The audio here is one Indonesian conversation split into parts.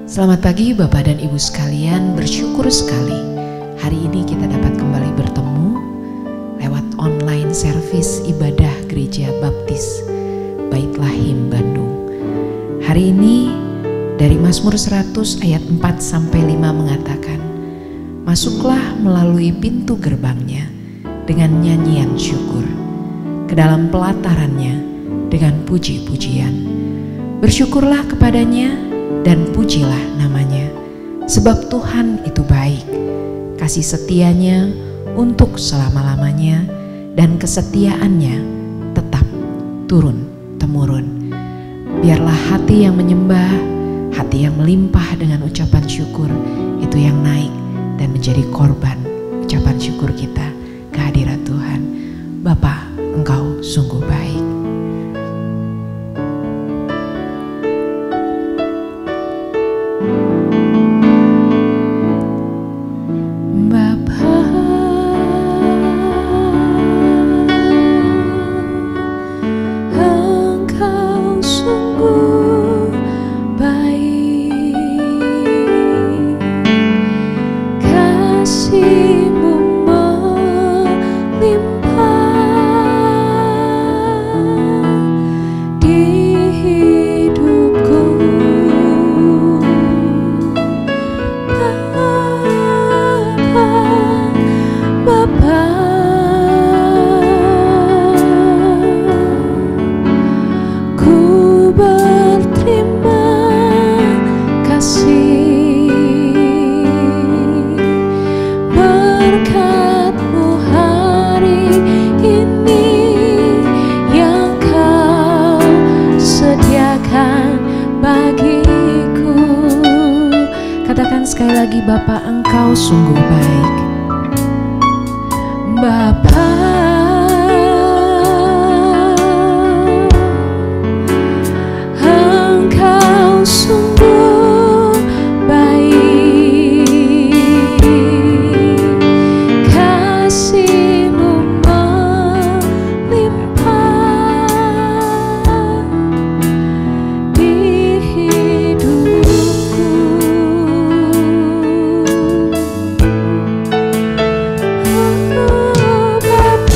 Selamat pagi Bapak dan Ibu sekalian, bersyukur sekali hari ini kita dapat kembali bertemu lewat online service ibadah Gereja Baptis Bait Lahim Bandung. Hari ini dari Mazmur 100 ayat 4-5 mengatakan, masuklah melalui pintu gerbangnya dengan nyanyian syukur, ke dalam pelatarannya dengan puji-pujian. Bersyukurlah kepadanya dan pujilah namanya, sebab Tuhan itu baik, kasih setianya untuk selama-lamanya, dan kesetiaannya tetap turun-temurun. Biarlah hati yang menyembah, hati yang melimpah dengan ucapan syukur, itu yang naik dan menjadi korban ucapan syukur kita ke hadirat Tuhan. Bapa, Engkau sungguh baik. Sekali lagi, Bapa, Engkau sungguh baik. Bapa, Engkau sungguh baik, kasih-Mu melimpah di hidupku. Bapa,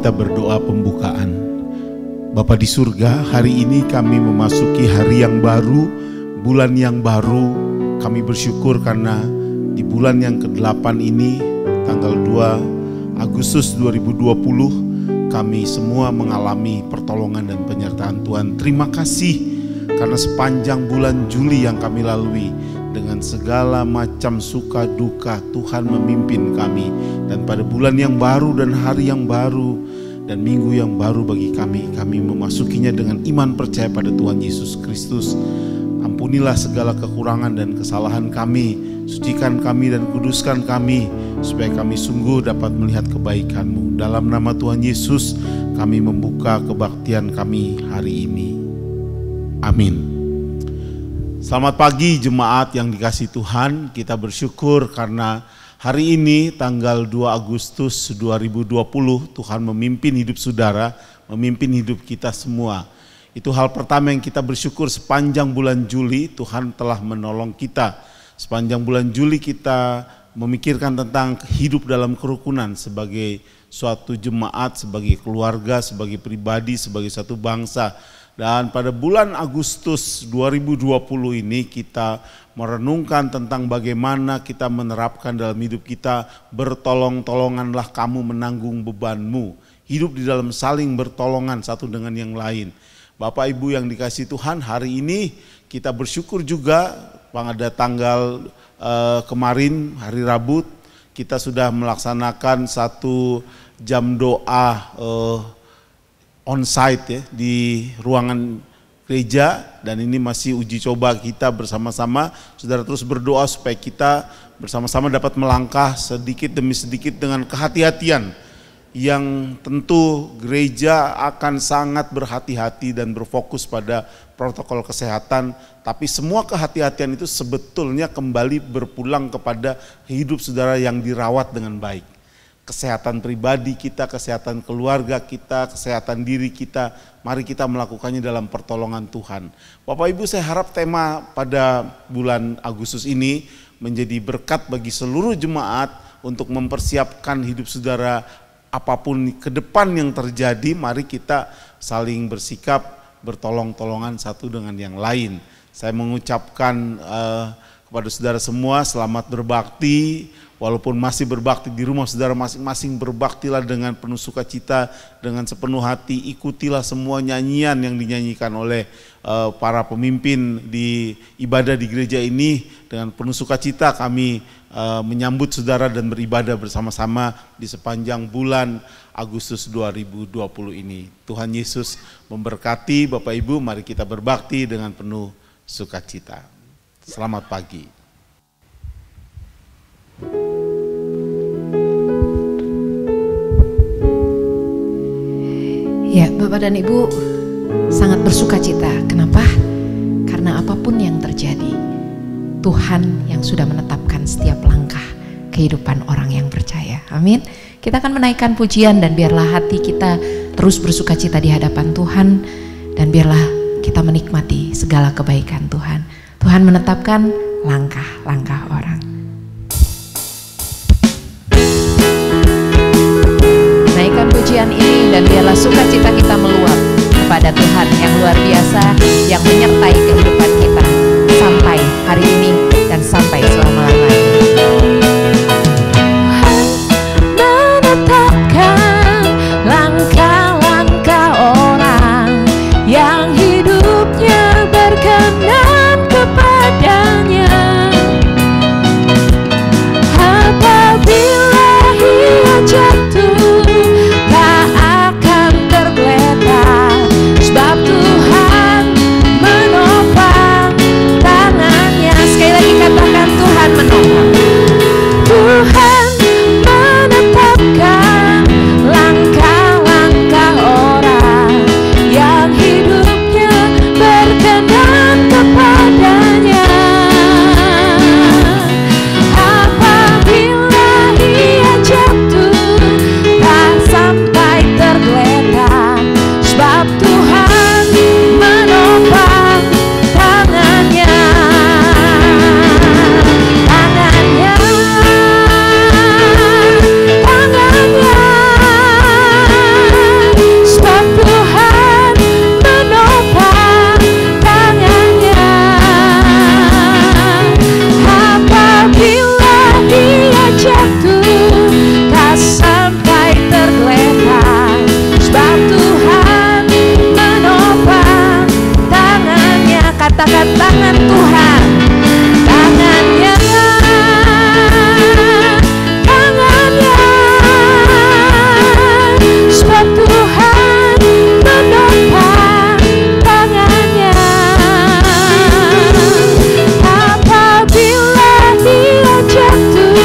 kita berdoa pembukaan. Bapa di surga, hari ini kami memasuki hari yang baru, bulan yang baru. Kami bersyukur karena di bulan yang ke-8 ini, tanggal 2 Agustus 2020, kami semua mengalami pertolongan dan penyertaan Tuhan. Terima kasih karena sepanjang bulan Juli yang kami lalui, dengan segala macam suka duka, Tuhan memimpin kami. Dan pada bulan yang baru dan hari yang baru dan minggu yang baru bagi kami memasukinya dengan iman percaya pada Tuhan Yesus Kristus. Ampunilah segala kekurangan dan kesalahan kami, sucikan kami dan kuduskan kami, supaya kami sungguh dapat melihat kebaikan-Mu. Dalam nama Tuhan Yesus, kami membuka kebaktian kami hari ini. Amin. Selamat pagi jemaat yang dikasihi Tuhan. Kita bersyukur karena hari ini tanggal 2 Agustus 2020 Tuhan memimpin hidup saudara, memimpin hidup kita semua. Itu hal pertama yang kita bersyukur. Sepanjang bulan Juli Tuhan telah menolong kita. Sepanjang bulan Juli kita memikirkan tentang hidup dalam kerukunan sebagai suatu jemaat, sebagai keluarga, sebagai pribadi, sebagai satu bangsa. Dan pada bulan Agustus 2020 ini kita merenungkan tentang bagaimana kita menerapkan dalam hidup kita, bertolong-tolonganlah kamu menanggung bebanmu. Hidup di dalam saling bertolongan satu dengan yang lain. Bapak Ibu yang dikasihi Tuhan, hari ini kita bersyukur juga pada tanggal kemarin hari Rabu kita sudah melaksanakan satu jam doa on-site ya, di ruangan gereja, dan ini masih uji coba kita bersama-sama. Saudara terus berdoa supaya kita bersama-sama dapat melangkah sedikit demi sedikit dengan kehati-hatian yang tentu gereja akan sangat berhati-hati dan berfokus pada protokol kesehatan, tapi semua kehati-hatian itu sebetulnya kembali berpulang kepada hidup saudara yang dirawat dengan baik. Kesehatan pribadi kita, kesehatan keluarga kita, kesehatan diri kita, mari kita melakukannya dalam pertolongan Tuhan. Bapak Ibu, saya harap tema pada bulan Agustus ini menjadi berkat bagi seluruh jemaat untuk mempersiapkan hidup saudara apapun ke depan yang terjadi. Mari kita saling bersikap bertolong-tolongan satu dengan yang lain. Saya mengucapkan kepada saudara semua selamat berbakti. Walaupun masih berbakti di rumah saudara masing-masing, berbaktilah dengan penuh sukacita, dengan sepenuh hati. Ikutilah semua nyanyian yang dinyanyikan oleh para pemimpin di ibadah di gereja ini. Dengan penuh sukacita kami menyambut saudara dan beribadah bersama-sama di sepanjang bulan Agustus 2020 ini. Tuhan Yesus memberkati Bapak Ibu, mari kita berbakti dengan penuh sukacita. Selamat pagi. Ya, Bapak dan Ibu sangat bersuka cita. Kenapa? Karena apapun yang terjadi, Tuhan yang sudah menetapkan setiap langkah kehidupan orang yang percaya. Amin. Kita akan menaikkan pujian dan biarlah hati kita terus bersuka cita di hadapan Tuhan, dan biarlah kita menikmati segala kebaikan Tuhan. Tuhan menetapkan langkah-langkah orang. Naikkan pujian ini dan biarlah sukacita kita meluap kepada Tuhan yang luar biasa, yang menyertai kehidupan kita sampai hari ini dan sampai selama-lamanya. Menetapkan langkah-langkah orang yang hidupnya berkenan kepadanya. Apabila ia jatuh, tak akan tergeletak, sebab Tuhan menolong. katakan tangan Tuhan, tangannya, tangannya, sebab Tuhan menopang tangannya. Apabila dia jatuh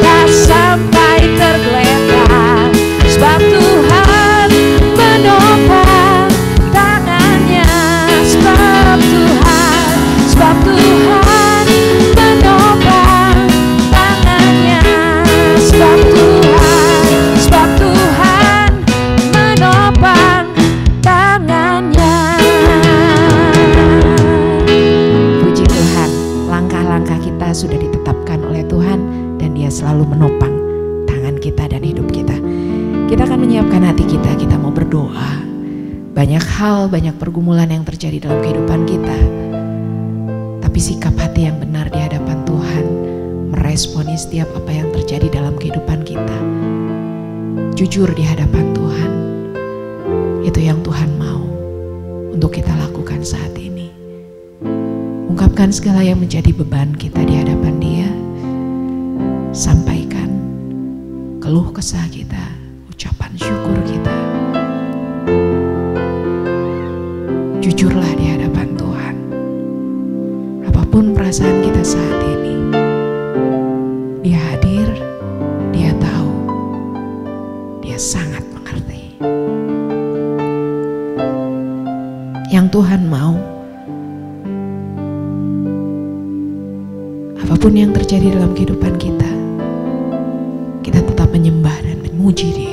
tak sampai tergeletak, sebab Tuhan menopang tangannya. Sebab Tuhan menopang tangannya. Sebab Tuhan menopang tangannya. Puji Tuhan, langkah-langkah kita sudah ditetapkan oleh Tuhan dan Dia selalu menopang tangan kita dan hidup kita. Kita akan menyiapkan hati kita, kita mau berdoa. Banyak hal, banyak pergumulan yang terjadi dalam kehidupan kita. Tapi sikap hati yang benar di hadapan Tuhan, meresponi setiap apa yang terjadi dalam kehidupan kita. Jujur di hadapan Tuhan, itu yang Tuhan mau untuk kita lakukan saat ini. Ungkapkan segala yang menjadi beban kita di hadapan Dia. Sampaikan keluh kesah kita, ucapan syukur kita. Jujurlah di hadapan Tuhan. Apapun perasaan kita saat ini, Dia hadir, Dia tahu, Dia sangat mengerti. Yang Tuhan mau, apapun yang terjadi dalam kehidupan kita, kita tetap menyembah dan memuji Dia.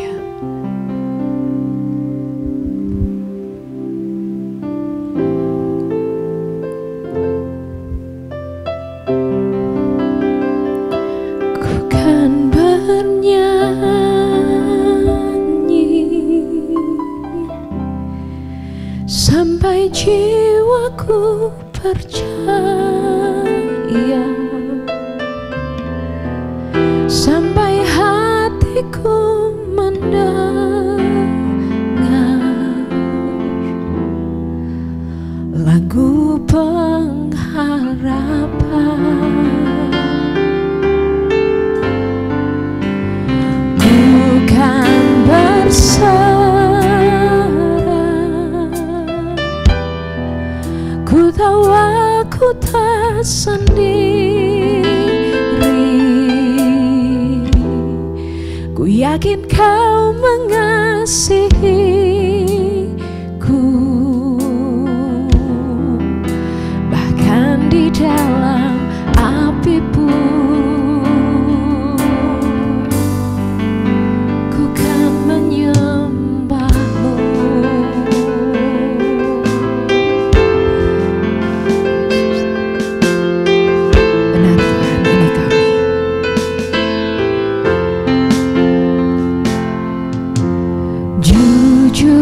Sampai jiwaku percaya, sampai hatiku mendengar lagu pengharapan. Bukan ku tahu aku tak sendiri. Ku yakin Kau mengasihiku, bahkan di dalam api pun ku kan menyembahmu. Jujur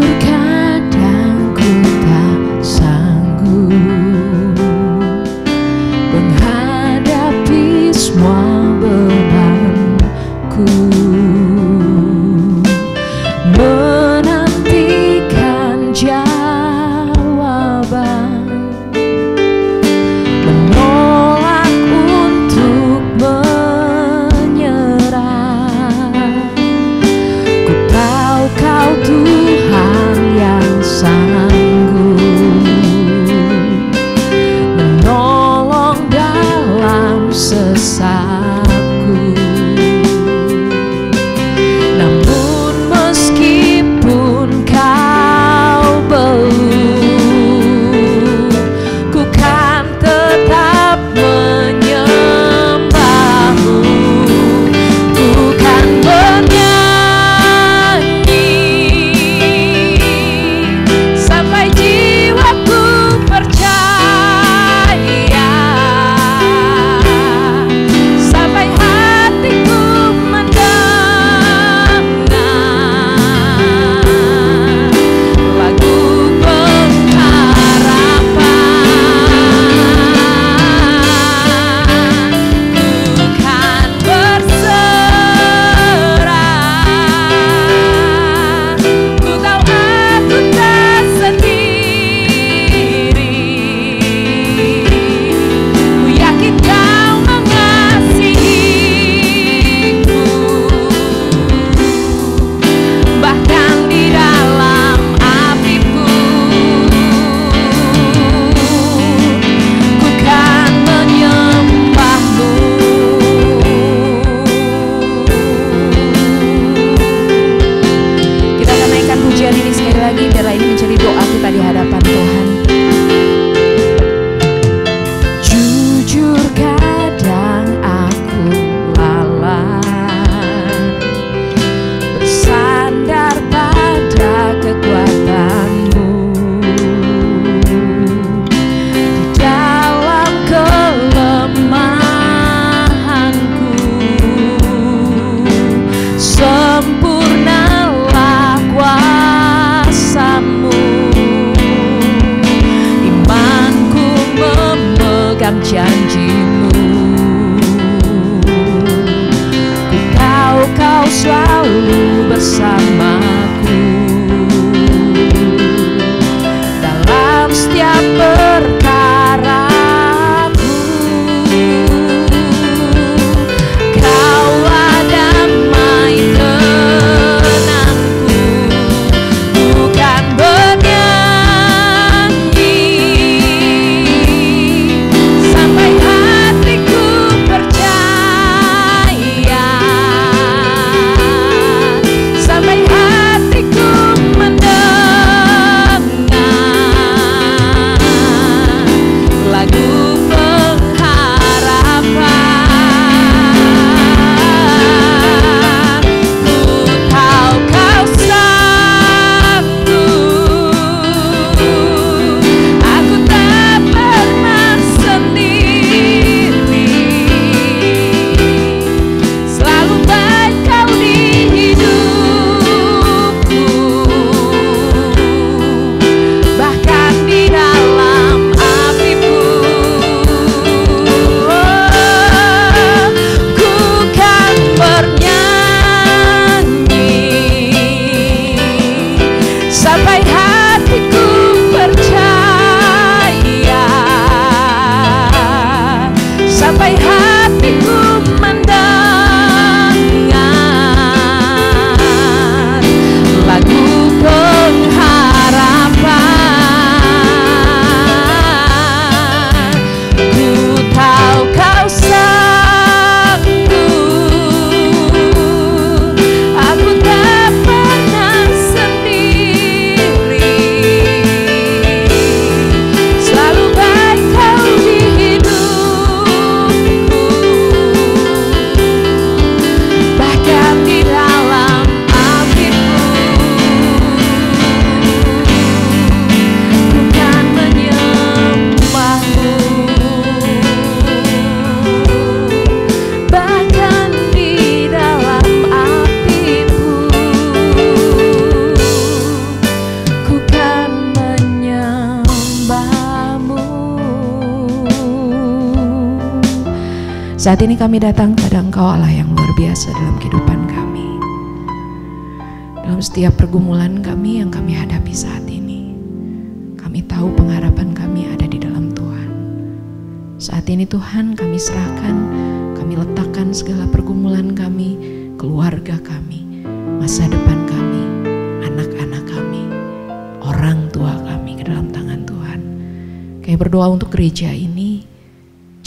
selalu bersamaku dalam setiap perkaraku. Kaulah damai tenangku, bukan bernyanyi sampai hatiku percaya, sampai hatiku mendengar lagu pengharapan. Ku tahu kau sanggup, aku tak pernah sendiri, selalu baik kau di hidupku, bahkan di dalam api pun. Ku kan bernyanyi sampai hatiku percaya, sampai hatiku mendengar lagu pengharapan. Ku tahu kau sanggup, aku tak pernah sendiri, selalu baik kau di hidupku, bahkan di dalam api pun. Ku kan menyembahmu, bahkan di dalam api pun. Ku kan menyembahmu. Saat ini kami datang kepada Engkau, Allah yang luar biasa dalam kehidupan kami, dalam setiap pergumulan kami yang kami hadapi saat ini. Kami tahu pengharapan kami ada di dalam Tuhan. Saat ini Tuhan, kami serahkan, kami letakkan segala pergumulan kami, keluarga kami, masa depan kami, anak-anak kami, orang tua kami ke dalam tangan Tuhan. Kami berdoa untuk gereja ini,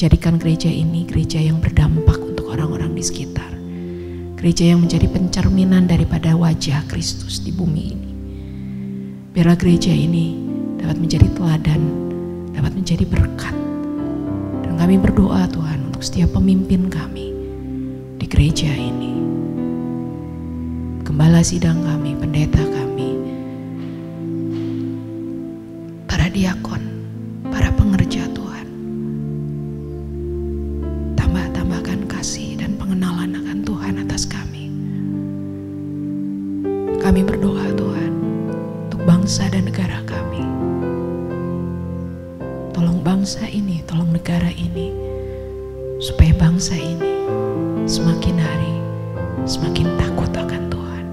jadikan gereja ini gereja yang berdampak untuk orang-orang di sekitar. Gereja yang menjadi pencerminan daripada wajah Kristus di bumi ini. Biarlah gereja ini dapat menjadi teladan, dapat menjadi berkat. Dan kami berdoa Tuhan untuk setiap pemimpin kami di gereja ini. Gembala sidang kami, pendeta kami, para diakon, para pengerja Tuhan. Tambahkan kasih dan pengenalan akan Tuhan atas kami. Kami berdoa Tuhan untuk bangsa dan negara kami. Tolong bangsa ini, tolong negara ini, supaya bangsa ini semakin hari semakin takut akan Tuhan.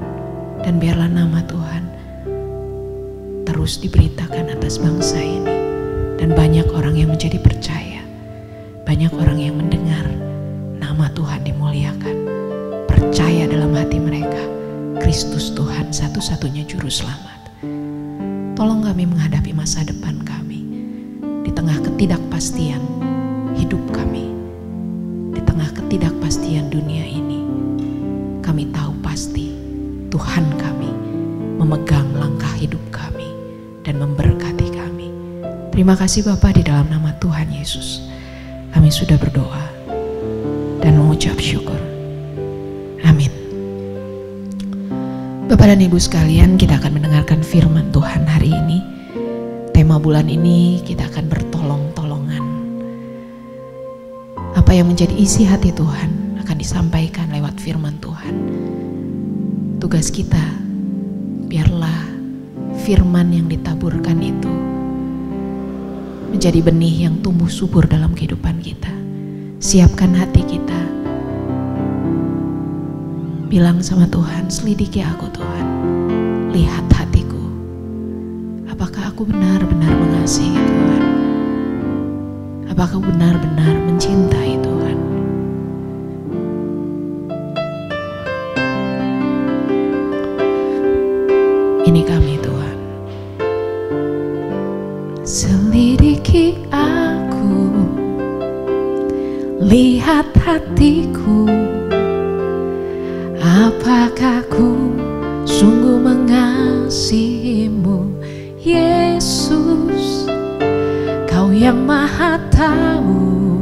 Dan biarlah nama Tuhan terus diberitakan atas bangsa ini, dan banyak orang yang menjadi percaya, banyak orang yang mendengar nama Tuhan dimuliakan, percaya dalam hati mereka Kristus Tuhan satu-satunya juru selamat. Tolong kami menghadapi masa depan kami di tengah ketidakpastian hidup kami, di tengah ketidakpastian dunia ini. Kami tahu pasti Tuhan kami memegang langkah hidup kami dan memberkati kami. Terima kasih Bapa, di dalam nama Tuhan Yesus kami sudah berdoa dan mengucap syukur. Amin. Bapak dan Ibu sekalian, kita akan mendengarkan firman Tuhan hari ini. Tema bulan ini kita akan bertolong-tolongan. Apa yang menjadi isi hati Tuhan akan disampaikan lewat firman Tuhan. Tugas kita, biarlah firman yang ditaburkan itu menjadi benih yang tumbuh subur dalam kehidupan kita. Siapkan hati kita Bilang sama Tuhan, selidiki aku Tuhan. Lihat hatiku. Apakah aku benar-benar mengasihi Tuhan? Apakah aku benar-benar mencintai Tuhan? Ini kami Tuhan. Selidiki aku, lihat hatiku. Apakah ku sungguh mengasihimu, Yesus? Kau yang Maha tahu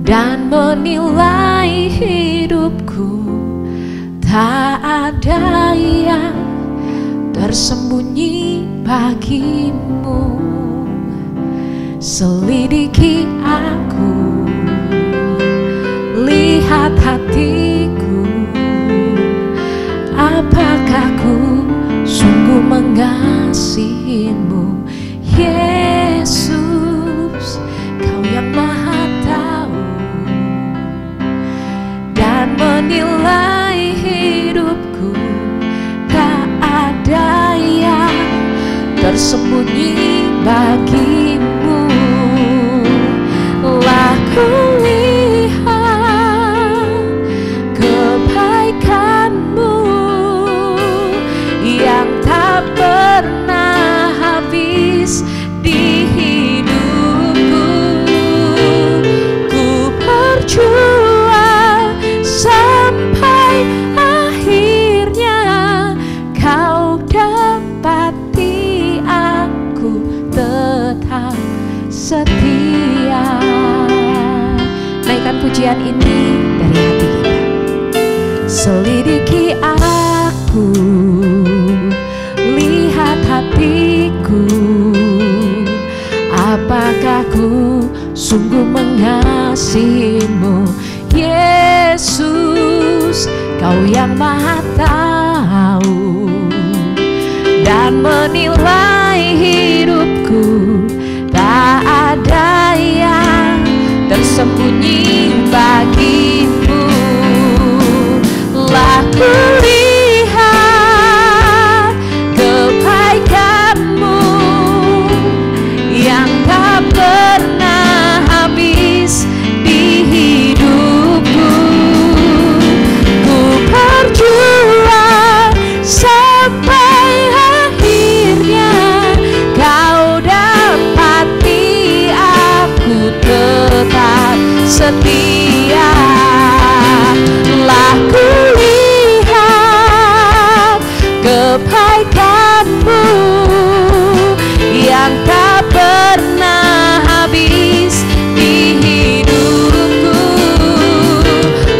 dan menilai hidupku. Tak ada yang tersembunyi bagimu. Selidiki aku, lihat hatiku. Apakah ku sungguh mengasihimu, Yesus? Kau yang Maha tahu dan menilai hidupku. Tak ada yang tersembunyi bagimu. Lah ku lihat kebaikanmu yang tak pernah habis di hidupku. Ku berjuang sampai akhirnya kau dapati aku tetap setia. Naikkan pujian ini dari hati kita. Selidiki aku, lihat hatiku. Apakah ku sungguh mengasihimu, Yesus? Kau yang Maha tahu dan menilai hidupku. Tak ada yang tersembunyi bagimu. Lah ku lihat kebaikanmu yang tak pernah habis di hidupku. Ku berjuang sampai akhirnya kau dapati aku tetap setia. Lah ku lihat kebaikanmu yang tak pernah habis di hidupku.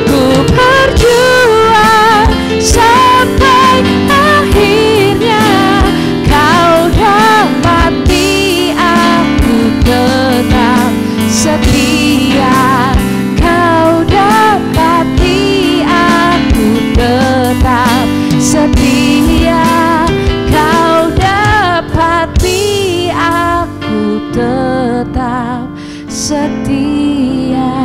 Ku berjuang sampai akhirnya kau dapati aku tetap setia. Kau dapati aku tetap setia. Kau dapati aku tetap setia.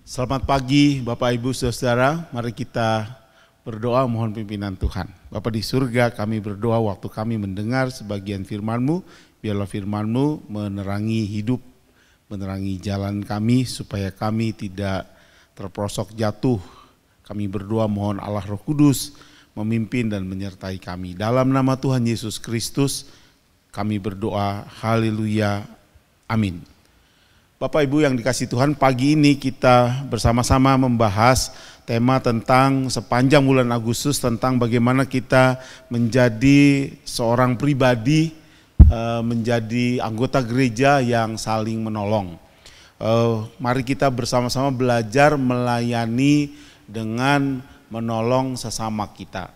Selamat pagi Bapak Ibu Saudara, mari kita berdoa mohon pimpinan Tuhan. Bapa di surga, kami berdoa waktu kami mendengar sebagian firman-Mu, biarlah firman-Mu menerangi hidup, menerangi jalan kami supaya kami tidak terperosok jatuh. Kami berdoa mohon Allah Roh Kudus memimpin dan menyertai kami. Dalam nama Tuhan Yesus Kristus kami berdoa, haleluya, amin. Bapak Ibu yang dikasihi Tuhan, pagi ini kita bersama-sama membahas tema tentang sepanjang bulan Agustus tentang bagaimana kita menjadi seorang pribadi, menjadi anggota gereja yang saling menolong. Mari kita bersama-sama belajar melayani dengan menolong sesama kita.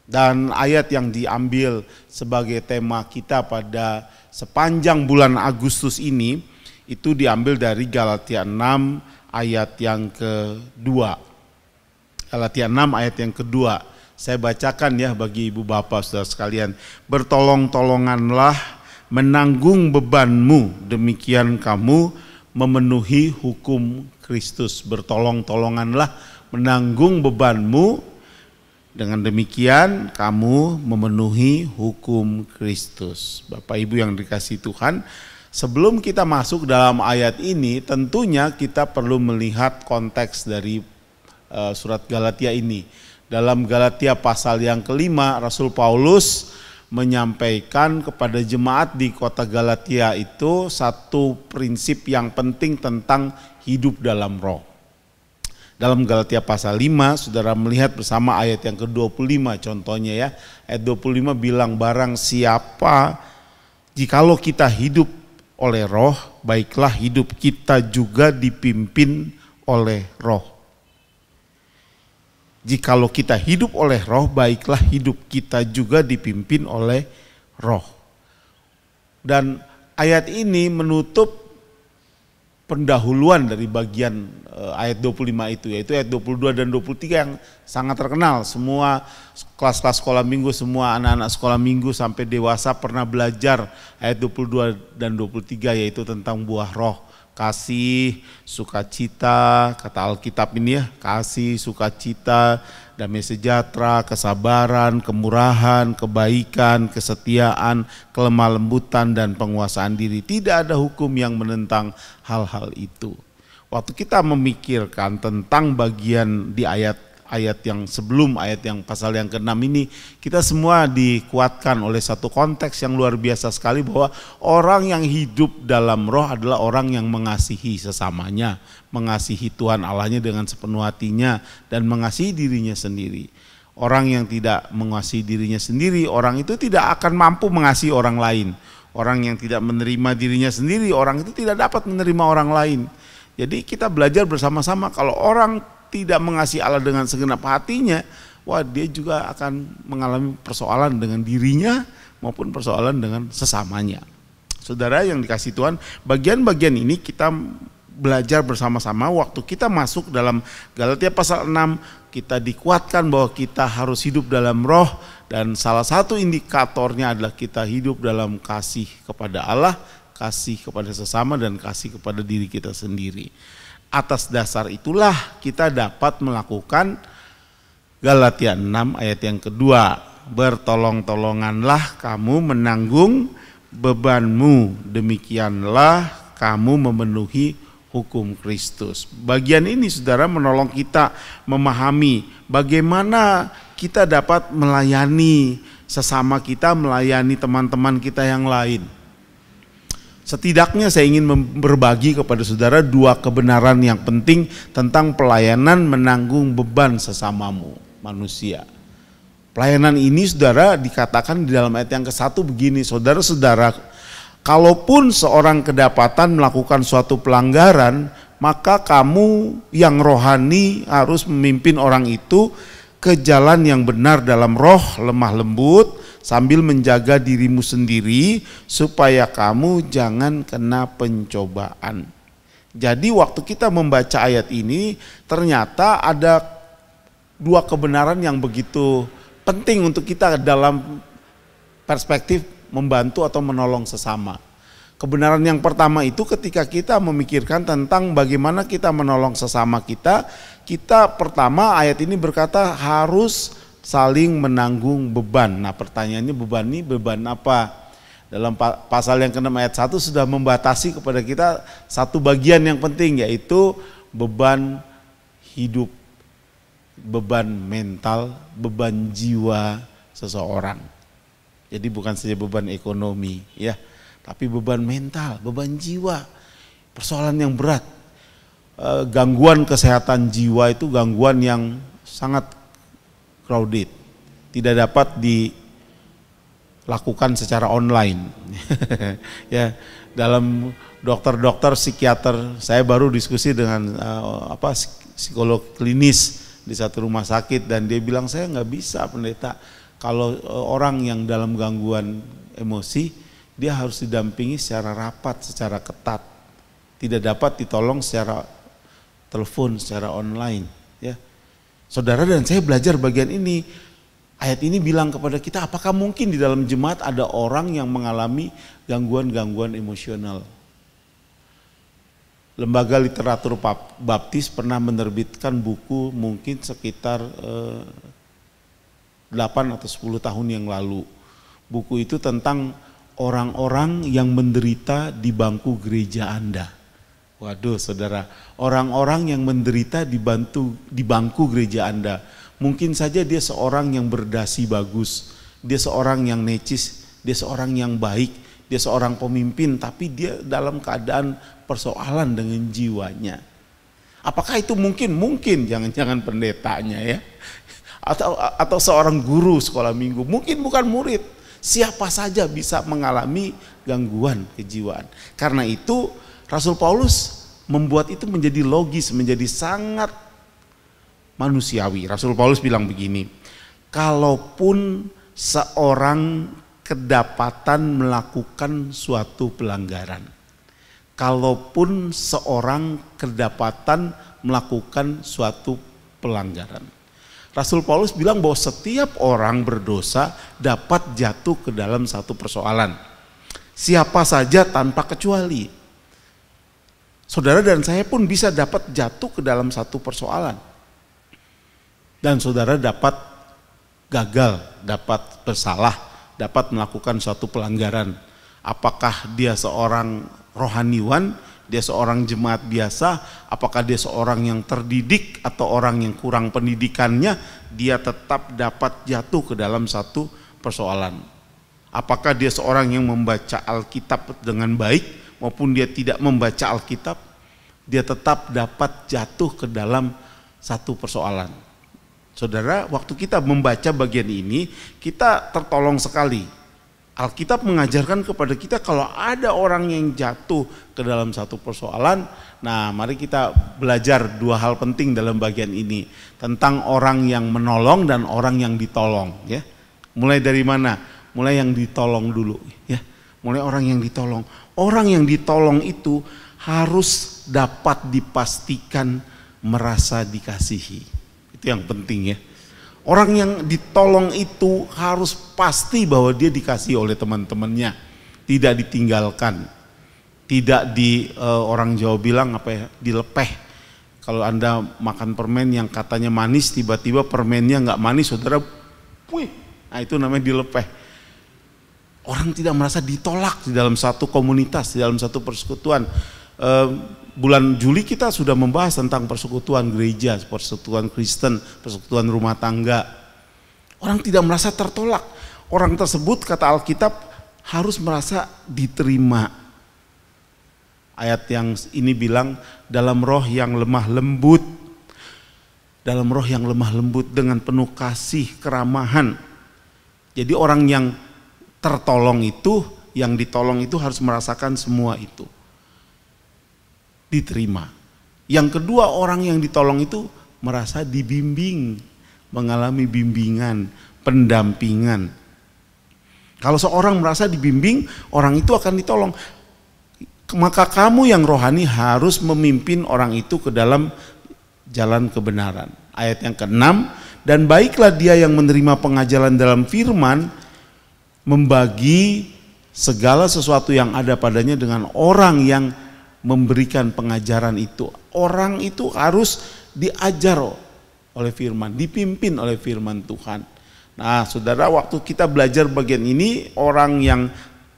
Dan ayat yang diambil sebagai tema kita pada sepanjang bulan Agustus ini itu diambil dari Galatia 6 ayat yang kedua. Galatia 6 ayat yang kedua. Saya bacakan ya bagi ibu bapak saudara sekalian. Bertolong-tolonganlah menanggung bebanmu, demikian kamu memenuhi hukum Kristus. Bertolong-tolonganlah menanggung bebanmu, dengan demikian kamu memenuhi hukum Kristus. Bapak Ibu yang dikasihi Tuhan, sebelum kita masuk dalam ayat ini, tentunya kita perlu melihat konteks dari surat Galatia ini. Dalam Galatia pasal yang kelima, Rasul Paulus menyampaikan kepada jemaat di kota Galatia itu satu prinsip yang penting tentang hidup dalam roh. Dalam Galatia pasal 5, saudara melihat bersama ayat yang ke-25 contohnya ya. Ayat 25 bilang, barang siapa jikalau kita hidup oleh roh, baiklah hidup kita juga dipimpin oleh roh. Jikalau kita hidup oleh roh, baiklah hidup kita juga dipimpin oleh roh. Dan ayat ini menutup pendahuluan dari bagian ayat 25 itu, yaitu ayat 22 dan 23 yang sangat terkenal. Semua kelas-kelas sekolah minggu, semua anak-anak sekolah minggu sampai dewasa pernah belajar ayat 22 dan 23, yaitu tentang buah roh. Kasih, sukacita, kata Alkitab ini ya, kasih, sukacita, damai sejahtera, kesabaran, kemurahan, kebaikan, kesetiaan, kelemah lembutan, dan penguasaan diri. Tidak ada hukum yang menentang hal-hal itu. Waktu kita memikirkan tentang bagian di ayat yang sebelum ayat yang pasal yang ke-6 ini, kita semua dikuatkan oleh satu konteks yang luar biasa sekali, bahwa orang yang hidup dalam roh adalah orang yang mengasihi sesamanya, mengasihi Tuhan Allahnya dengan sepenuh hatinya, dan mengasihi dirinya sendiri. Orang yang tidak mengasihi dirinya sendiri, orang itu tidak akan mampu mengasihi orang lain. Orang yang tidak menerima dirinya sendiri, orang itu tidak dapat menerima orang lain. Jadi kita belajar bersama-sama, kalau orang tidak mengasihi Allah dengan segenap hatinya, wah dia juga akan mengalami persoalan dengan dirinya maupun persoalan dengan sesamanya. Saudara yang dikasihi Tuhan, bagian-bagian ini kita belajar bersama-sama. Waktu kita masuk dalam Galatia pasal 6, kita dikuatkan bahwa kita harus hidup dalam roh, dan salah satu indikatornya adalah kita hidup dalam kasih kepada Allah, kasih kepada sesama, dan kasih kepada diri kita sendiri. Atas dasar itulah kita dapat melakukan Galatia 6 ayat yang kedua. Bertolong-tolonganlah kamu menanggung bebanmu, demikianlah kamu memenuhi hukum Kristus. Bagian ini saudara menolong kita memahami bagaimana kita dapat melayani sesama kita, melayani teman-teman kita yang lain. Setidaknya saya ingin berbagi kepada saudara dua kebenaran yang penting tentang pelayanan menanggung beban sesamamu manusia. Pelayanan ini saudara dikatakan di dalam ayat yang ke-1 begini, saudara-saudara, kalaupun seorang kedapatan melakukan suatu pelanggaran, maka kamu yang rohani harus memimpin orang itu ke jalan yang benar dalam roh, lemah lembut, sambil menjaga dirimu sendiri supaya kamu jangan kena pencobaan. Jadi waktu kita membaca ayat ini, ternyata ada dua kebenaran yang begitu penting untuk kita dalam perspektif membantu atau menolong sesama. Kebenaran yang pertama itu ketika kita memikirkan tentang bagaimana kita menolong sesama kita pertama ayat ini berkata harus saling menanggung beban. Nah pertanyaannya, beban ini beban apa? Dalam pasal yang ke-6 ayat 1 sudah membatasi kepada kita satu bagian yang penting, yaitu beban hidup, beban mental, beban jiwa seseorang. Jadi bukan saja beban ekonomi ya, tapi beban mental, beban jiwa, persoalan yang berat. Gangguan kesehatan jiwa itu gangguan yang sangat crowded, tidak dapat dilakukan secara online. Ya, dalam dokter-dokter psikiater, saya baru diskusi dengan psikolog klinis di satu rumah sakit, dan dia bilang saya nggak bisa pendeta, kalau orang yang dalam gangguan emosi dia harus didampingi secara rapat, secara ketat, tidak dapat ditolong secara telepon, secara online. Ya, saudara dan saya belajar bagian ini. Ayat ini bilang kepada kita, apakah mungkin di dalam jemaat ada orang yang mengalami gangguan-gangguan emosional? Lembaga Literatur Baptis pernah menerbitkan buku mungkin sekitar 8 atau 10 tahun yang lalu. Buku itu tentang orang-orang yang menderita di bangku gereja Anda. Waduh saudara, orang-orang yang menderita di bangku gereja Anda. Mungkin saja dia seorang yang berdasi bagus, dia seorang yang necis, dia seorang yang baik, dia seorang pemimpin, tapi dia dalam keadaan persoalan dengan jiwanya. Apakah itu mungkin? Mungkin, jangan-jangan pendetanya ya. Atau seorang guru sekolah minggu, mungkin bukan murid. Siapa saja bisa mengalami gangguan kejiwaan. Karena itu Rasul Paulus membuat itu menjadi logis, menjadi sangat manusiawi. Rasul Paulus bilang begini, kalaupun seorang kedapatan melakukan suatu pelanggaran, kalaupun seorang kedapatan melakukan suatu pelanggaran, Rasul Paulus bilang bahwa setiap orang berdosa dapat jatuh ke dalam satu persoalan. Siapa saja tanpa kecuali. Saudara dan saya pun bisa dapat jatuh ke dalam satu persoalan. Dan saudara dapat gagal, dapat bersalah, dapat melakukan suatu pelanggaran. Apakah dia seorang rohaniwan, dia seorang jemaat biasa, apakah dia seorang yang terdidik atau orang yang kurang pendidikannya, dia tetap dapat jatuh ke dalam satu persoalan. Apakah dia seorang yang membaca Alkitab dengan baik maupun dia tidak membaca Alkitab, dia tetap dapat jatuh ke dalam satu persoalan. Saudara, waktu kita membaca bagian ini, kita tertolong sekali. Alkitab mengajarkan kepada kita kalau ada orang yang jatuh ke dalam satu persoalan, nah mari kita belajar dua hal penting dalam bagian ini. Tentang orang yang menolong dan orang yang ditolong. Ya. Mulai dari mana? Mulai yang ditolong dulu. Ya. Mulai orang yang ditolong. Orang yang ditolong itu harus dapat dipastikan merasa dikasihi. Itu yang penting ya. Orang yang ditolong itu harus pasti bahwa dia dikasihi oleh teman-temannya, tidak ditinggalkan, tidak orang Jawa bilang apa ya, dilepeh. Kalau Anda makan permen yang katanya manis, tiba-tiba permennya nggak manis, saudara, wih, nah itu namanya dilepeh. Orang tidak merasa ditolak di dalam satu komunitas, di dalam satu persekutuan. Bulan Juli kita sudah membahas tentang persekutuan gereja, persekutuan Kristen, persekutuan rumah tangga. Orang tidak merasa tertolak. Orang tersebut kata Alkitab harus merasa diterima. Ayat yang ini bilang dalam roh yang lemah lembut. Dalam roh yang lemah lembut dengan penuh kasih, keramahan. Jadi orang yang tertolong itu, yang ditolong itu harus merasakan semua itu. Diterima. Yang kedua, orang yang ditolong itu merasa dibimbing, mengalami bimbingan, pendampingan. Kalau seorang merasa dibimbing, orang itu akan ditolong. Maka kamu yang rohani harus memimpin orang itu ke dalam jalan kebenaran. Ayat yang ke-6, dan baiklah dia yang menerima pengajaran dalam firman, membagi segala sesuatu yang ada padanya dengan orang yang memberikan pengajaran itu. Orang itu harus diajar oleh firman, dipimpin oleh firman Tuhan. Nah saudara, waktu kita belajar bagian ini, orang yang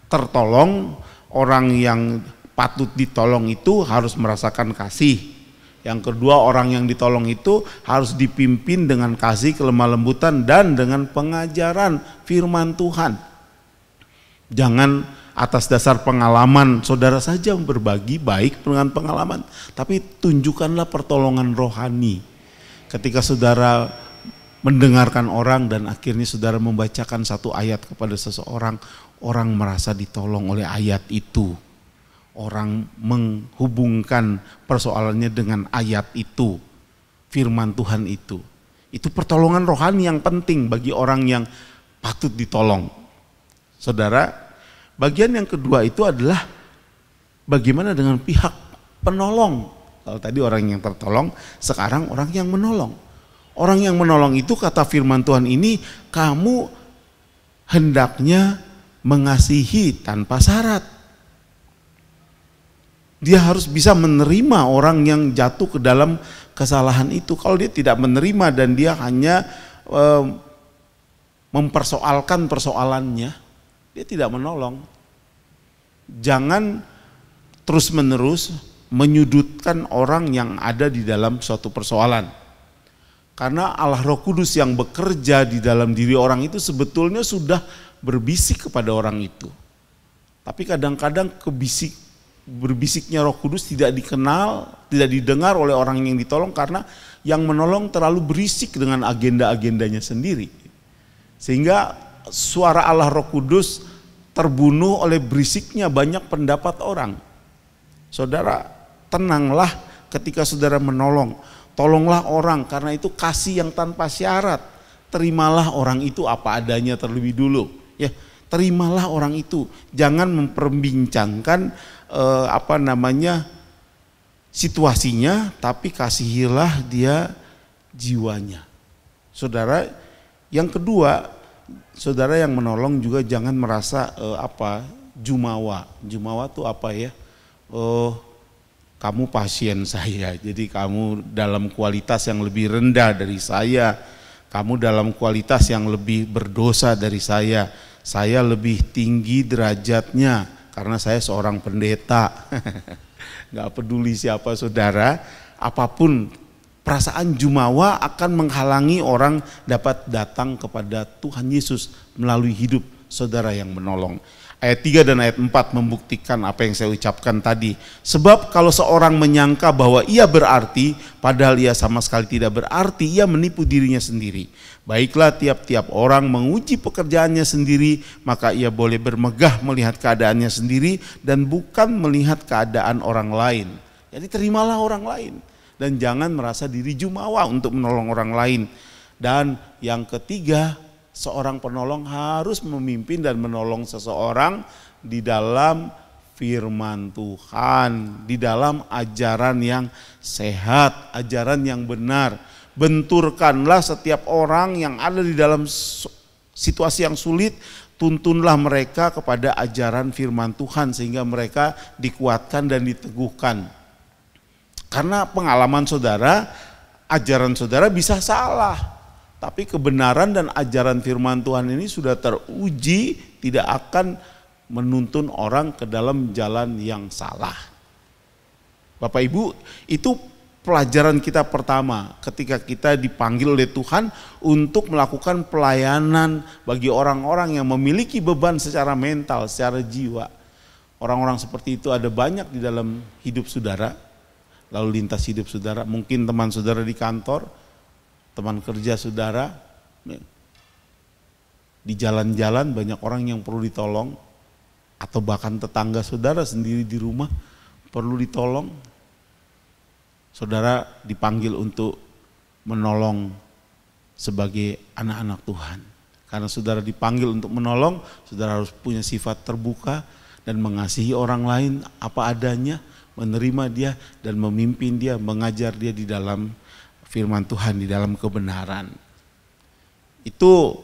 tertolong, orang yang patut ditolong itu harus merasakan kasih. Yang kedua, orang yang ditolong itu harus dipimpin dengan kasih, kelemah lembutan, dan dengan pengajaran firman Tuhan. Jangan atas dasar pengalaman saudara saja berbagi baik dengan pengalaman, tapi tunjukkanlah pertolongan rohani. Ketika saudara mendengarkan orang dan akhirnya saudara membacakan satu ayat kepada seseorang, orang merasa ditolong oleh ayat itu. Orang menghubungkan persoalannya dengan ayat itu, firman Tuhan itu. Itu pertolongan rohani yang penting bagi orang yang patut ditolong. Saudara, bagian yang kedua itu adalah bagaimana dengan pihak penolong. Kalau tadi orang yang tertolong, sekarang orang yang menolong. Orang yang menolong itu, kata firman Tuhan ini, kamu hendaknya mengasihi tanpa syarat. Dia harus bisa menerima orang yang jatuh ke dalam kesalahan itu. Kalau dia tidak menerima dan dia hanya mempersoalkan persoalannya, dia tidak menolong. Jangan terus-menerus menyudutkan orang yang ada di dalam suatu persoalan. Karena Allah Roh Kudus yang bekerja di dalam diri orang itu sebetulnya sudah berbisik kepada orang itu. Tapi kadang-kadang berbisiknya Roh Kudus tidak dikenal, tidak didengar oleh orang yang ditolong karena yang menolong terlalu berisik dengan agenda-agendanya sendiri. Sehingga suara Allah Roh Kudus terbunuh oleh berisiknya banyak pendapat orang. Saudara, tenanglah ketika saudara menolong. Tolonglah orang, karena itu kasih yang tanpa syarat. Terimalah orang itu apa adanya terlebih dulu. Ya, terimalah orang itu. Jangan memperbincangkan situasinya, tapi kasihilah dia jiwanya. Saudara, yang kedua, saudara yang menolong juga jangan merasa jumawa. Jumawa itu apa ya? Kamu pasien saya, jadi kamu dalam kualitas yang lebih rendah dari saya, kamu dalam kualitas yang lebih berdosa dari saya lebih tinggi derajatnya karena saya seorang pendeta. Gak peduli siapa saudara, apapun perasaan jumawa akan menghalangi orang dapat datang kepada Tuhan Yesus melalui hidup saudara yang menolong. Ayat 3 dan ayat 4 membuktikan apa yang saya ucapkan tadi. Sebab kalau seorang menyangka bahwa ia berarti, padahal ia sama sekali tidak berarti, ia menipu dirinya sendiri. Baiklah, tiap-tiap orang menguji pekerjaannya sendiri, maka ia boleh bermegah melihat keadaannya sendiri dan bukan melihat keadaan orang lain. Jadi terimalah orang lain dan jangan merasa diri jumawa untuk menolong orang lain. Dan yang ketiga, seorang penolong harus memimpin dan menolong seseorang di dalam firman Tuhan, di dalam ajaran yang sehat, ajaran yang benar. Benturkanlah setiap orang yang ada di dalam situasi yang sulit, tuntunlah mereka kepada ajaran firman Tuhan sehingga mereka dikuatkan dan diteguhkan. Karena pengalaman saudara, ajaran saudara bisa salah. Tapi kebenaran dan ajaran firman Tuhan ini sudah teruji tidak akan menuntun orang ke dalam jalan yang salah. Bapak Ibu, itu pelajaran kita pertama ketika kita dipanggil oleh Tuhan untuk melakukan pelayanan bagi orang-orang yang memiliki beban secara mental, secara jiwa. Orang-orang seperti itu ada banyak di dalam hidup saudara, lalu lintas hidup saudara, mungkin teman saudara di kantor, teman kerja saudara, di jalan-jalan banyak orang yang perlu ditolong, atau bahkan tetangga saudara sendiri di rumah perlu ditolong. Saudara dipanggil untuk menolong sebagai anak-anak Tuhan. Karena saudara dipanggil untuk menolong, saudara harus punya sifat terbuka dan mengasihi orang lain apa adanya, menerima dia dan memimpin dia, mengajar dia di dalam firman Tuhan, di dalam kebenaran. Itu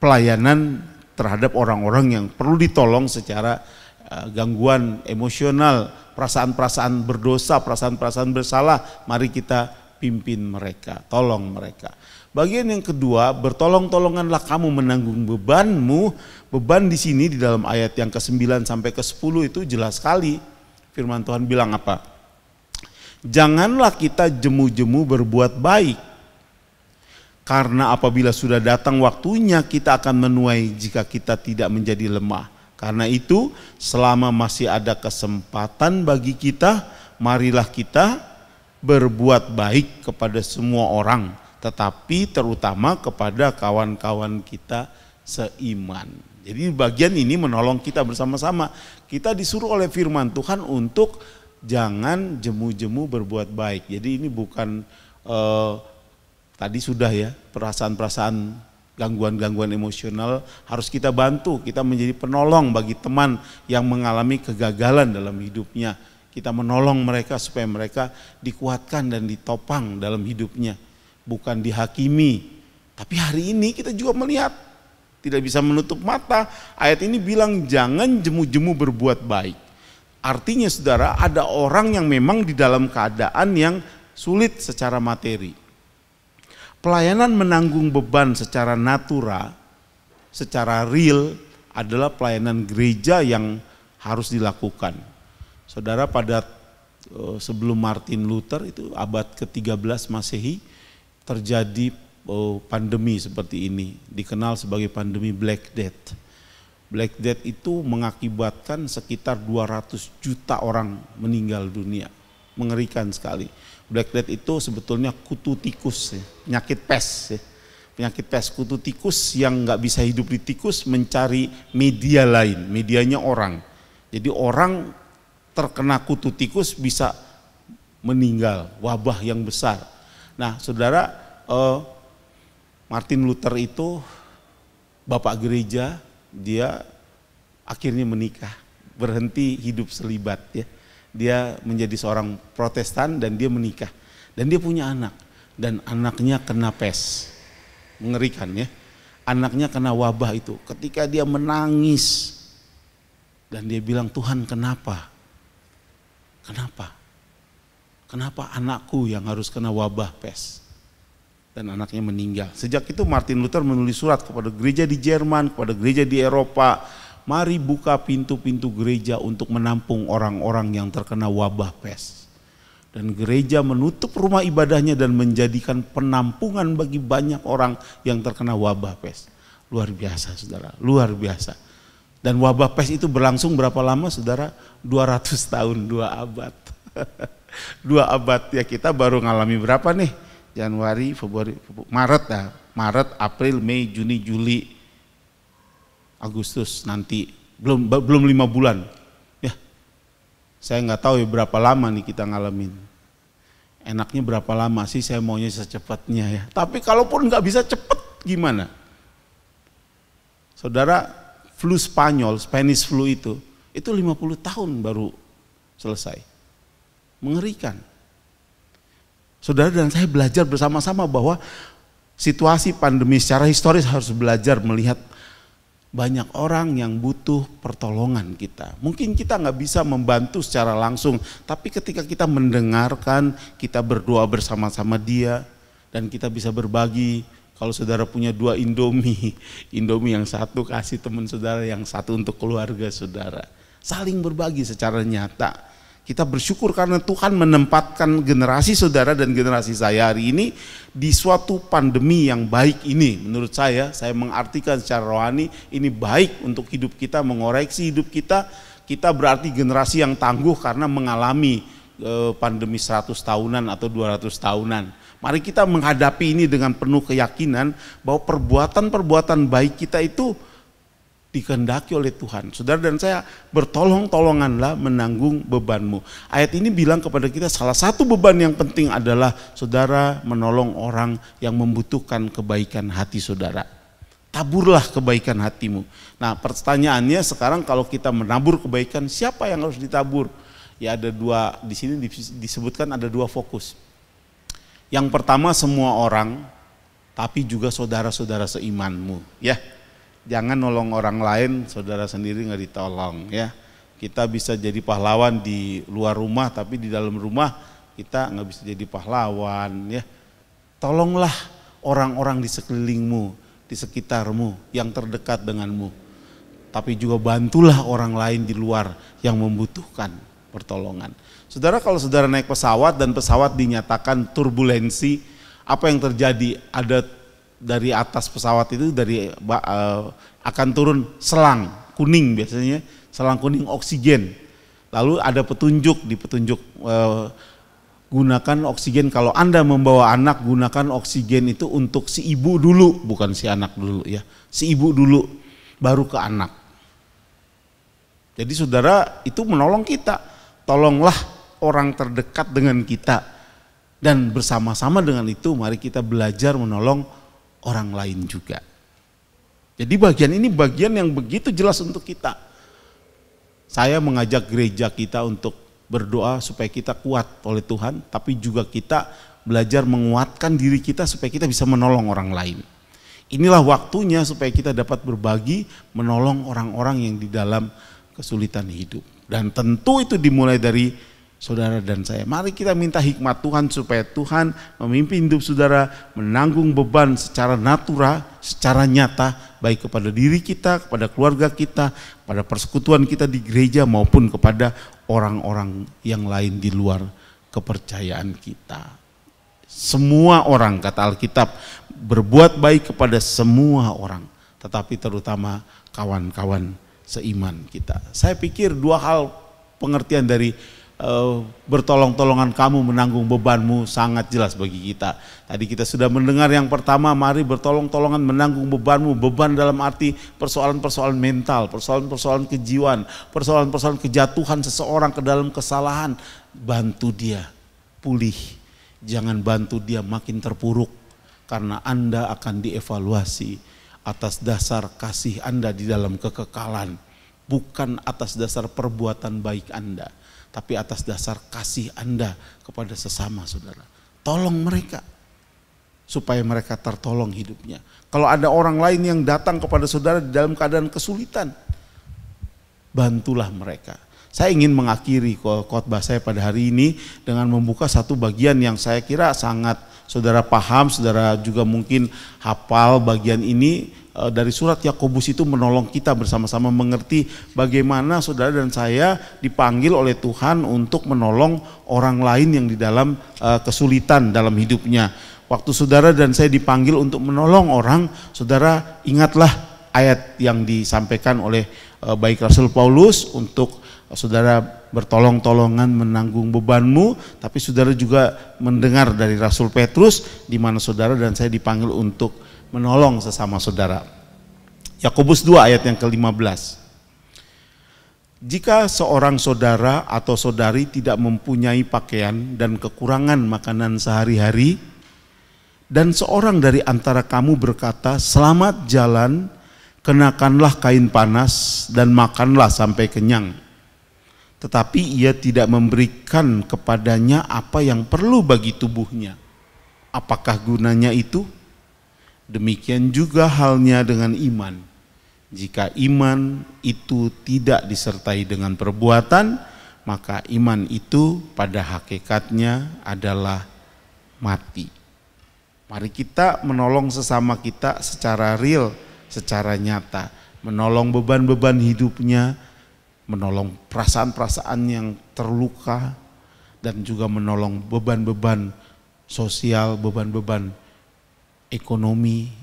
pelayanan terhadap orang-orang yang perlu ditolong secara gangguan emosional, perasaan-perasaan berdosa, perasaan-perasaan bersalah. Mari kita pimpin mereka, tolong mereka. Bagian yang kedua, bertolong-tolonganlah kamu menanggung bebanmu. Beban di sini di dalam ayat yang ke-9 sampai ke-10 itu jelas sekali. Firman Tuhan bilang apa? Janganlah kita jemu-jemu berbuat baik, karena apabila sudah datang waktunya kita akan menuai jika kita tidak menjadi lemah. Karena itu selama masih ada kesempatan bagi kita, marilah kita berbuat baik kepada semua orang, tetapi terutama kepada kawan-kawan kita seiman. Jadi bagian ini menolong kita bersama-sama. Kita disuruh oleh firman Tuhan untuk jangan jemu-jemu berbuat baik. Jadi ini bukan tadi sudah ya, perasaan-perasaan gangguan-gangguan emosional harus kita bantu. Kita menjadi penolong bagi teman yang mengalami kegagalan dalam hidupnya. Kita menolong mereka supaya mereka dikuatkan dan ditopang dalam hidupnya. bukan dihakimi. Tapi hari ini kita juga melihat, tidak bisa menutup mata. Ayat ini bilang jangan jemu-jemu berbuat baik. Artinya saudara, ada orang yang memang di dalam keadaan yang sulit secara materi. Pelayanan menanggung beban secara natural, secara real adalah pelayanan gereja yang harus dilakukan. Saudara, pada sebelum Martin Luther itu abad ke-13 Masehi terjadi pandemi seperti ini, dikenal sebagai pandemi Black Death. Black Death itu mengakibatkan sekitar 200 juta orang meninggal dunia. Mengerikan sekali. Black Death itu sebetulnya kutu tikus, penyakit pes. Penyakit pes, kutu tikus yang nggak bisa hidup di tikus mencari media lain, medianya orang. Jadi orang terkena kutu tikus bisa meninggal, wabah yang besar. Nah saudara, Martin Luther itu bapak gereja, dia akhirnya menikah, berhenti hidup selibat ya. Dia menjadi seorang Protestan dan dia menikah. Dan dia punya anak, dan anaknya kena pes. Mengerikan ya. Anaknya kena wabah itu. Ketika dia menangis dan dia bilang, Tuhan kenapa? Kenapa? Kenapa anakku yang harus kena wabah pes? Dan anaknya meninggal. Sejak itu Martin Luther menulis surat kepada gereja di Jerman, kepada gereja di Eropa, mari buka pintu-pintu gereja untuk menampung orang-orang yang terkena wabah pes. Dan gereja menutup rumah ibadahnya dan menjadikan penampungan bagi banyak orang yang terkena wabah pes. Luar biasa saudara, luar biasa. Dan wabah pes itu berlangsung berapa lama saudara? 200 tahun, 2 abad. 2 abad ya, kita baru ngalami berapa nih? Januari, Februari, Maret, April, Mei, Juni, Juli, Agustus, nanti belum 5 bulan. Ya, saya nggak tahu ya berapa lama nih kita ngalamin. Enaknya berapa lama sih? Saya maunya secepatnya ya. Tapi kalaupun nggak bisa cepet, gimana? Saudara, flu Spanyol, Spanish flu itu 50 tahun baru selesai. Mengerikan. Saudara dan saya belajar bersama-sama bahwa situasi pandemi secara historis harus belajar melihat banyak orang yang butuh pertolongan kita. Mungkin kita nggak bisa membantu secara langsung, tapi ketika kita mendengarkan, kita berdoa bersama-sama dia, dan kita bisa berbagi. Kalau saudara punya 2 Indomie yang satu kasih teman saudara, yang satu untuk keluarga saudara. Saling berbagi secara nyata. Kita bersyukur karena Tuhan menempatkan generasi saudara dan generasi saya hari ini di suatu pandemi yang baik ini. Menurut saya mengartikan secara rohani ini baik untuk hidup kita, mengoreksi hidup kita. Kita berarti generasi yang tangguh karena mengalami pandemi 100 tahunan atau 200 tahunan. Mari kita menghadapi ini dengan penuh keyakinan bahwa perbuatan-perbuatan baik kita itu dikehendaki oleh Tuhan. Saudara dan saya, bertolong-tolonganlah menanggung bebanmu. Ayat ini bilang kepada kita salah satu beban yang penting adalah saudara menolong orang yang membutuhkan kebaikan hati saudara. Taburlah kebaikan hatimu. Nah pertanyaannya sekarang, kalau kita menabur kebaikan, siapa yang harus ditabur? Ya ada 2, di sini disebutkan ada 2 fokus. Yang pertama semua orang, tapi juga saudara-saudara seimanmu ya. Jangan nolong orang lain, saudara sendiri nggak ditolong ya. Kita bisa jadi pahlawan di luar rumah, tapi di dalam rumah kita nggak bisa jadi pahlawan ya. Tolonglah orang-orang di sekelilingmu, di sekitarmu, yang terdekat denganmu. Tapi juga bantulah orang lain di luar yang membutuhkan pertolongan. Saudara, kalau saudara naik pesawat dan pesawat dinyatakan turbulensi, apa yang terjadi? Ada dari atas pesawat itu akan turun selang kuning, biasanya selang kuning oksigen. Lalu ada petunjuk, di petunjuk gunakan oksigen, kalau Anda membawa anak gunakan oksigen itu untuk si ibu dulu, bukan si anak dulu ya. Si ibu dulu baru ke anak. Jadi saudara, itu menolong kita. Tolonglah orang terdekat dengan kita, dan bersama-sama dengan itu mari kita belajar menolong orang lain juga. Jadi bagian ini bagian yang begitu jelas untuk kita. Saya mengajak gereja kita untuk berdoa supaya kita kuat oleh Tuhan, tapi juga kita belajar menguatkan diri kita supaya kita bisa menolong orang lain. Inilah waktunya supaya kita dapat berbagi, menolong orang-orang yang di dalam kesulitan hidup. Dan tentu itu dimulai dari saudara dan saya. Mari kita minta hikmat Tuhan supaya Tuhan memimpin hidup saudara, menanggung beban secara natural, secara nyata, baik kepada diri kita, kepada keluarga kita, pada persekutuan kita di gereja maupun kepada orang-orang yang lain di luar kepercayaan kita. Semua orang, kata Alkitab, berbuat baik kepada semua orang, tetapi terutama kawan-kawan seiman kita. Saya pikir dua hal pengertian dari bertolong-tolongan kamu menanggung bebanmu sangat jelas bagi kita. Tadi kita sudah mendengar yang pertama, mari bertolong-tolongan menanggung bebanmu. Beban dalam arti persoalan-persoalan mental, persoalan-persoalan kejiwaan, persoalan-persoalan kejatuhan seseorang ke dalam kesalahan. Bantu dia pulih, jangan bantu dia makin terpuruk, karena Anda akan dievaluasi atas dasar kasih Anda di dalam kekekalan, bukan atas dasar perbuatan baik Anda, tapi atas dasar kasih Anda kepada sesama saudara. Tolong mereka supaya mereka tertolong hidupnya. Kalau ada orang lain yang datang kepada saudara di dalam keadaan kesulitan, bantulah mereka. Saya ingin mengakhiri khotbah saya pada hari ini dengan membuka satu bagian yang saya kira sangat saudara paham, saudara juga mungkin hafal bagian ini. Dari surat Yakobus itu menolong kita bersama-sama mengerti bagaimana saudara dan saya dipanggil oleh Tuhan untuk menolong orang lain yang di dalam kesulitan dalam hidupnya. Waktu saudara dan saya dipanggil untuk menolong orang, saudara ingatlah ayat yang disampaikan oleh baik Rasul Paulus untuk saudara bertolong-tolongan menanggung bebanmu, tapi saudara juga mendengar dari Rasul Petrus di mana saudara dan saya dipanggil untuk menolong sesama saudara. Yakobus 2 ayat yang ke-15. Jika seorang saudara atau saudari tidak mempunyai pakaian dan kekurangan makanan sehari-hari, dan seorang dari antara kamu berkata, "Selamat jalan, kenakanlah kain panas dan makanlah sampai kenyang," tetapi ia tidak memberikan kepadanya apa yang perlu bagi tubuhnya, apakah gunanya itu? Demikian juga halnya dengan iman. Jika iman itu tidak disertai dengan perbuatan, maka iman itu pada hakikatnya adalah mati. Mari kita menolong sesama kita secara real, secara nyata. Menolong beban-beban hidupnya, menolong perasaan-perasaan yang terluka, dan juga menolong beban-beban sosial, beban-beban ekonomi.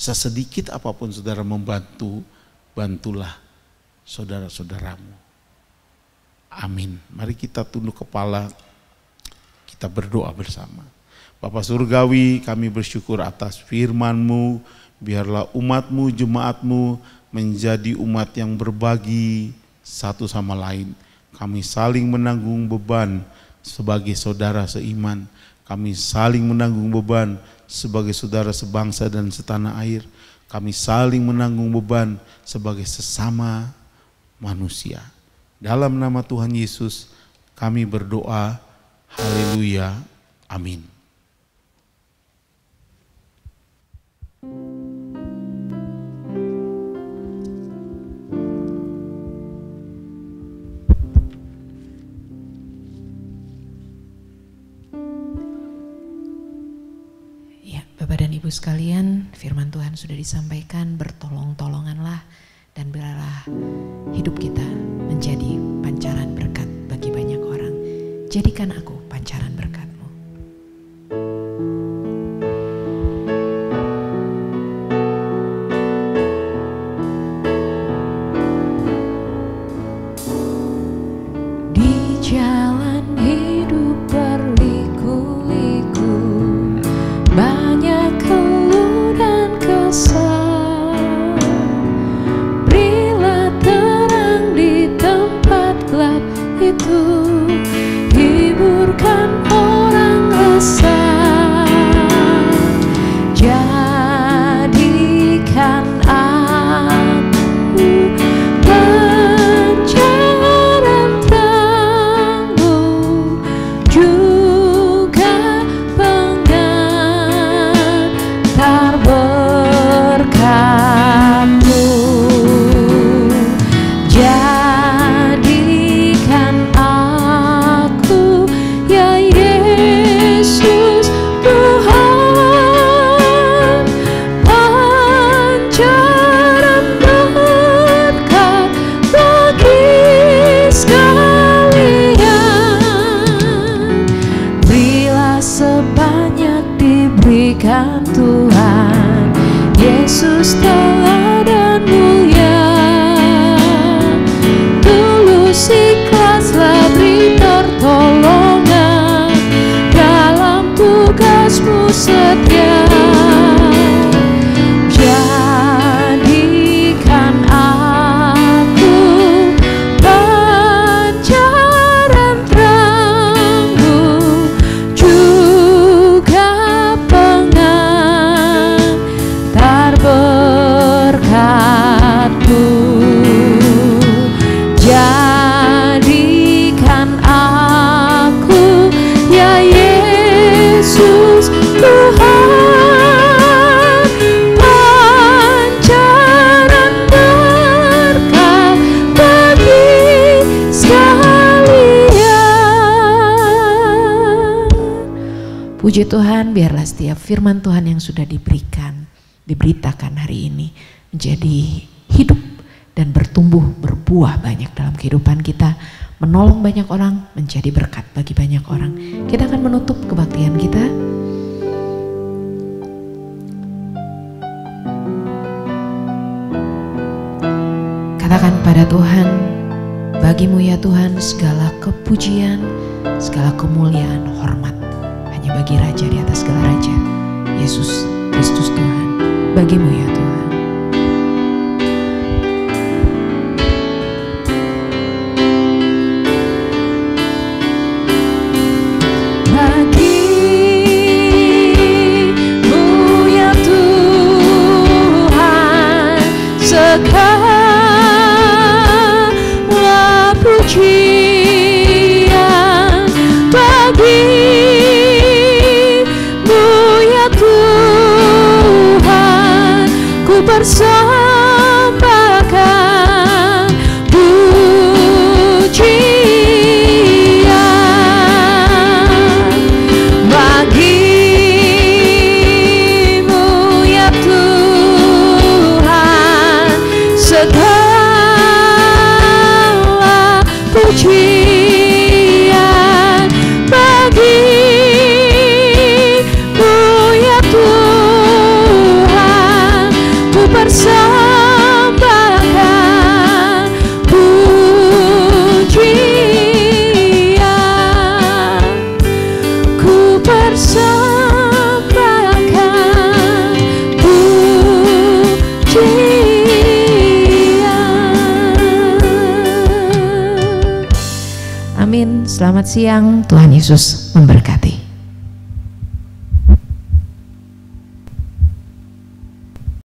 Sesedikit apapun saudara membantu, bantulah saudara-saudaramu. Amin. Mari kita tunduk kepala, kita berdoa bersama. Bapa Surgawi, kami bersyukur atas firman-Mu. Biarlah umat-Mu, jemaat-Mu menjadi umat yang berbagi satu sama lain. Kami saling menanggung beban sebagai saudara seiman. Kami saling menanggung beban sebagai saudara sebangsa dan setanah air. Kami saling menanggung beban sebagai sesama manusia. Dalam nama Tuhan Yesus kami berdoa. Haleluya. Amin. Bapak dan Ibu sekalian, firman Tuhan sudah disampaikan, bertolong-tolonganlah dan biarlah hidup kita menjadi pancaran berkat bagi banyak orang. Jadikan aku pancaran berkat-Mu. Di jalan hidup berliku-liku, banyak keluh dan kesal. Berilah terang di tempat gelap itu, hiburkan orang resah. Jadikan aku pancaran terang-Mu, juga pujikan Tuhan. Yesus teladan mulia, tulus ikhlaslah beri pertolongan, dalam tugasmu setia. Jadikan aku pancaran terang-Mu, juga pengantar berkat-Mu. Jadikan aku, ya Yesus Tuhan, pancaran berkat bagi sekalian. Puji Tuhan, biarlah setiap firman Tuhan yang sudah diberitakan hari ini menjadi hidup dan bertumbuh, berbuah banyak dalam kehidupan kita, menolong banyak orang, menjadi berkat bagi banyak orang. Kita akan menutup kebaktian kita. Katakan pada Tuhan, bagimu ya Tuhan segala kepujian, segala kemuliaan, hormat hanya bagi Raja di atas segala raja, Yesus Kristus Tuhan. Bagimu ya Tuhan. Bagimu ya Tuhan segala pujian. Bagimu ya Tuhan ku persembahkan pujian. Bagimu ya Tuhan segala pujian. Bagimu ya Tuhan ku persembahkan pujian. Ku persembahkan pujian. Amin. Selamat siang, Tuhan Yesus memberkati.